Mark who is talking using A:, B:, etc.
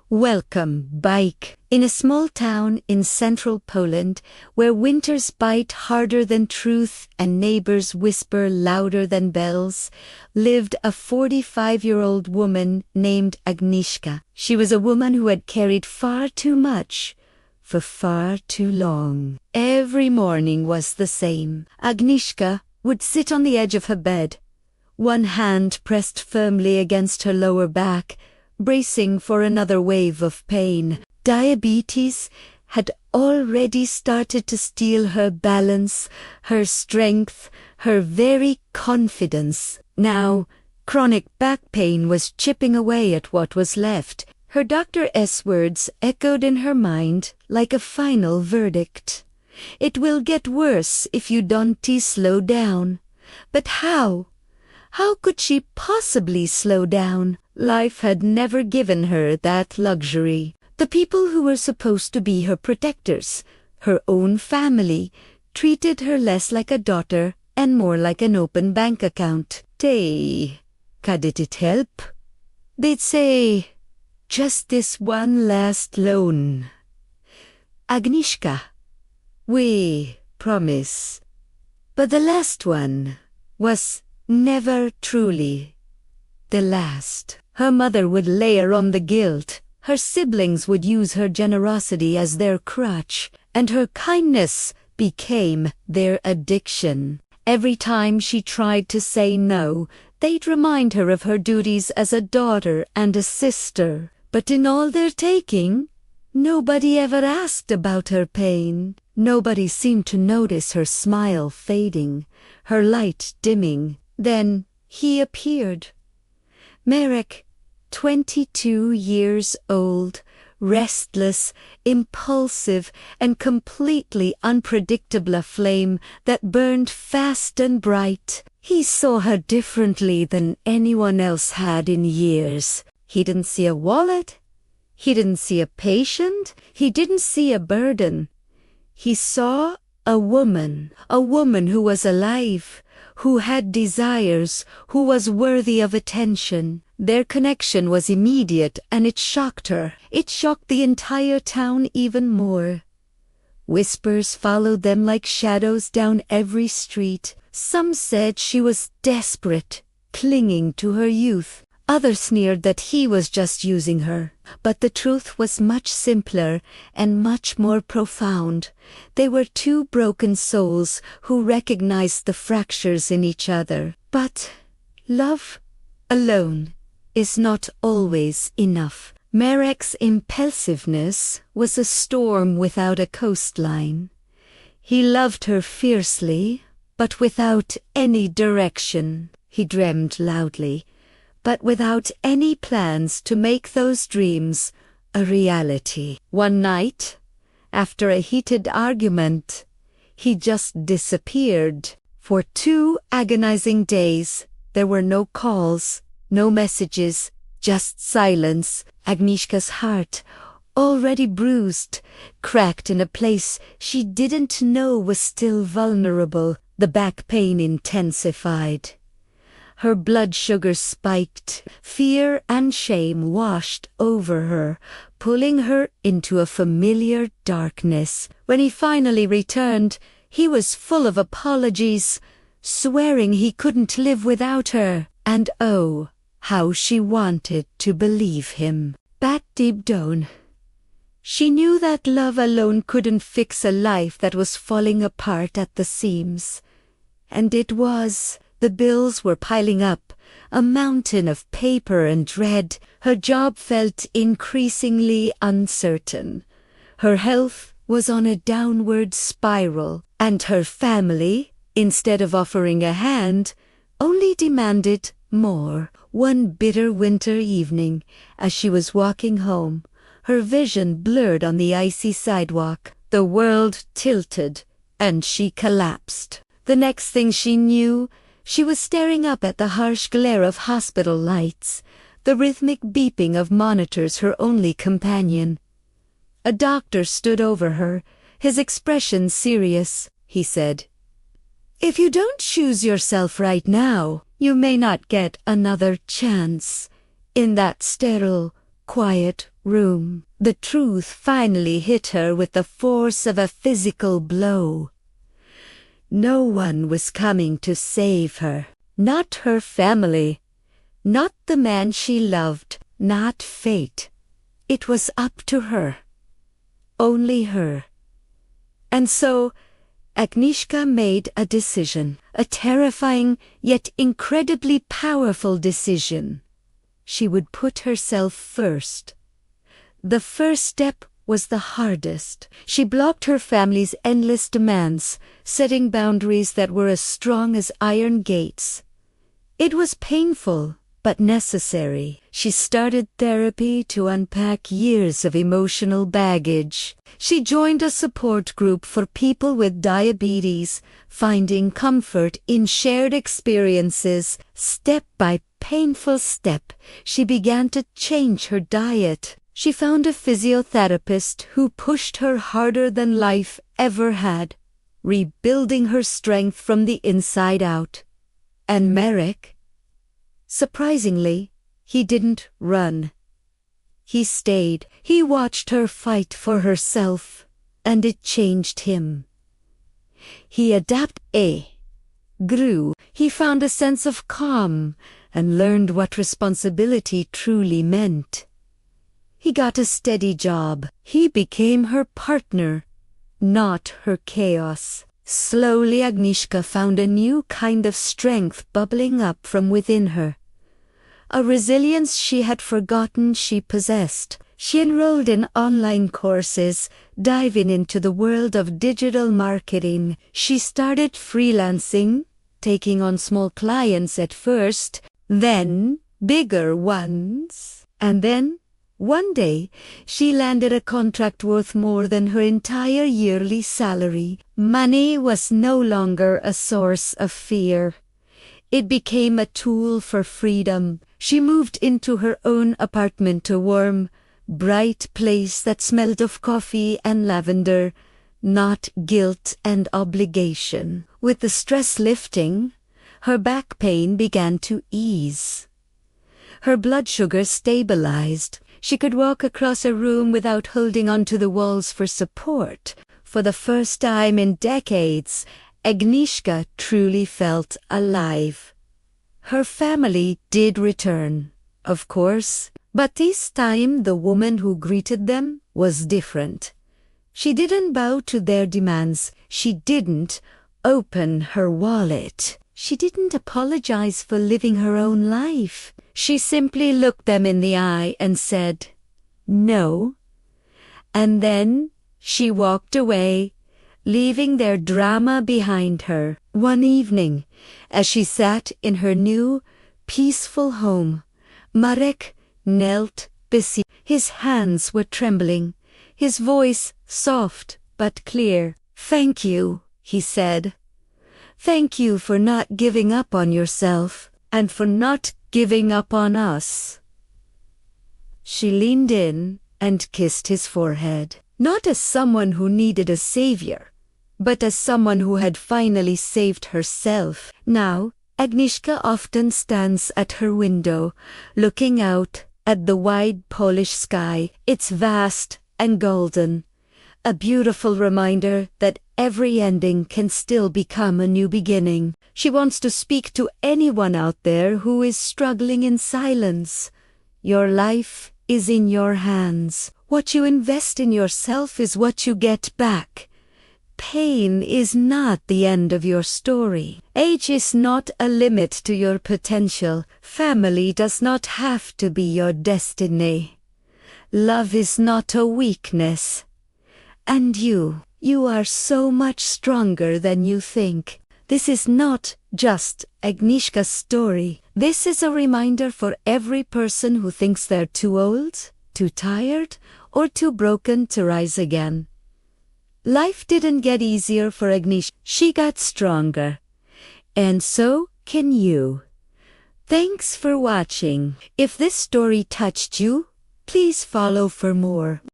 A: Welcome, Bike. In a small town in central Poland, where winters bite harder than truth and neighbors whisper louder than bells, lived a 45-year-old woman named Agnieszka. She was a woman who had carried far too much for far too long. Every morning was the same. Agnieszka would sit on the edge of her bed, one hand pressed firmly against her lower back, bracing for another wave of pain. Diabetes had already started to steal her balance, her strength, her very confidence. Now, chronic back pain was chipping away at what was left. Her doctor's words echoed in her mind like a final verdict. It will get worse if you don't slow down. But how? How could she possibly slow down? Life had never given her that luxury. The people who were supposed to be her protectors, her own family, treated her less like a daughter and more like an open bank account. Could it help? They'd say, just this one last loan. Agnieszka, we promise. But the last one was never truly the last. Her mother would layer on the guilt. Her siblings would use her generosity as their crutch, and her kindness became their addiction. Every time she tried to say no, they'd remind her of her duties as a daughter and a sister. But in all their taking, nobody ever asked about her pain. Nobody seemed to notice her smile fading, her light dimming. Then he appeared. Marek, 22 years old, restless, impulsive, and completely unpredictable, a flame that burned fast and bright. He saw her differently than anyone else had in years. He didn't see a wallet. He didn't see a patient. He didn't see a burden. He saw a woman who was alive, who had desires, who was worthy of attention. Their connection was immediate, and it shocked her. It shocked the entire town even more. Whispers followed them like shadows down every street. Some said she was desperate, clinging to her youth. Others sneered that he was just using her. But the truth was much simpler and much more profound. They were two broken souls who recognized the fractures in each other. But love alone is not always enough. Marek's impulsiveness was a storm without a coastline. He loved her fiercely, but without any direction. He dreamed loudly, but without any plans to make those dreams a reality. One night, after a heated argument, he just disappeared. For 2 agonizing days, there were no calls, no messages, just silence. Agnieszka's heart, already bruised, cracked in a place she didn't know was still vulnerable. The back pain intensified. Her blood sugar spiked. Fear and shame washed over her, pulling her into a familiar darkness. When he finally returned, he was full of apologies, swearing he couldn't live without her. And oh, how she wanted to believe him. But deep down, she knew that love alone couldn't fix a life that was falling apart at the seams. And it was. The bills were piling up, a mountain of paper and dread. Her job felt increasingly uncertain. Her health was on a downward spiral, and her family, instead of offering a hand, only demanded more. One bitter winter evening, as she was walking home, her vision blurred on the icy sidewalk. The world tilted, and she collapsed. The next thing she knew, she was staring up at the harsh glare of hospital lights, the rhythmic beeping of monitors her only companion. A doctor stood over her, his expression serious. He said, "If you don't choose yourself right now, you may not get another chance." In that sterile, quiet room. The truth finally hit her with the force of a physical blow. No one was coming to save her. Not her family. Not the man she loved. Not fate. It was up to her. Only her. And so, Agnieszka made a decision. A terrifying, yet incredibly powerful decision. She would put herself first. The first step was the hardest. She blocked her family's endless demands, setting boundaries that were as strong as iron gates. It was painful, but necessary. She started therapy to unpack years of emotional baggage. She joined a support group for people with diabetes, finding comfort in shared experiences. Step by painful step, she began to change her diet. She found a physiotherapist who pushed her harder than life ever had, rebuilding her strength from the inside out. And Marek? Surprisingly, he didn't run. He stayed. He watched her fight for herself, and it changed him. He adapted, grew. He found a sense of calm and learned what responsibility truly meant. He got a steady job. He became her partner, not her chaos. Slowly Agnieszka found a new kind of strength bubbling up from within her. A resilience she had forgotten she possessed. She enrolled in online courses, diving into the world of digital marketing. She started freelancing, taking on small clients at first, then bigger ones. And then, one day, she landed a contract worth more than her entire yearly salary. Money was no longer a source of fear. It became a tool for freedom. She moved into her own apartment, a warm, bright place that smelled of coffee and lavender, not guilt and obligation. With the stress lifting, her back pain began to ease. Her blood sugar stabilized. She could walk across a room without holding onto the walls for support. For the first time in decades, Agnieszka truly felt alive. Her family did return, of course, but this time the woman who greeted them was different. She didn't bow to their demands. She didn't open her wallet. She didn't apologize for living her own life. She simply looked them in the eye and said, "No." And then she walked away, leaving their drama behind her. One evening, as she sat in her new, peaceful home, Marek knelt beside. His hands were trembling, his voice soft but clear. "Thank you," he said. "Thank you for not giving up on yourself, and for not giving up on us." She leaned in and kissed his forehead, not as someone who needed a savior, but as someone who had finally saved herself. Now, Agnieszka often stands at her window, looking out at the wide Polish sky. It's vast and golden, a beautiful reminder that every ending can still become a new beginning. She wants to speak to anyone out there who is struggling in silence. Your life is in your hands. What you invest in yourself is what you get back. Pain is not the end of your story. Age is not a limit to your potential. Family does not have to be your destiny. Love is not a weakness. And you are so much stronger than you think. This is not just Agnieszka's story. This is a reminder for every person who thinks they're too old, too tired, or too broken to rise again. Life didn't get easier for Agnieszka. She got stronger. And so can you. Thanks for watching. If this story touched you, please follow for more.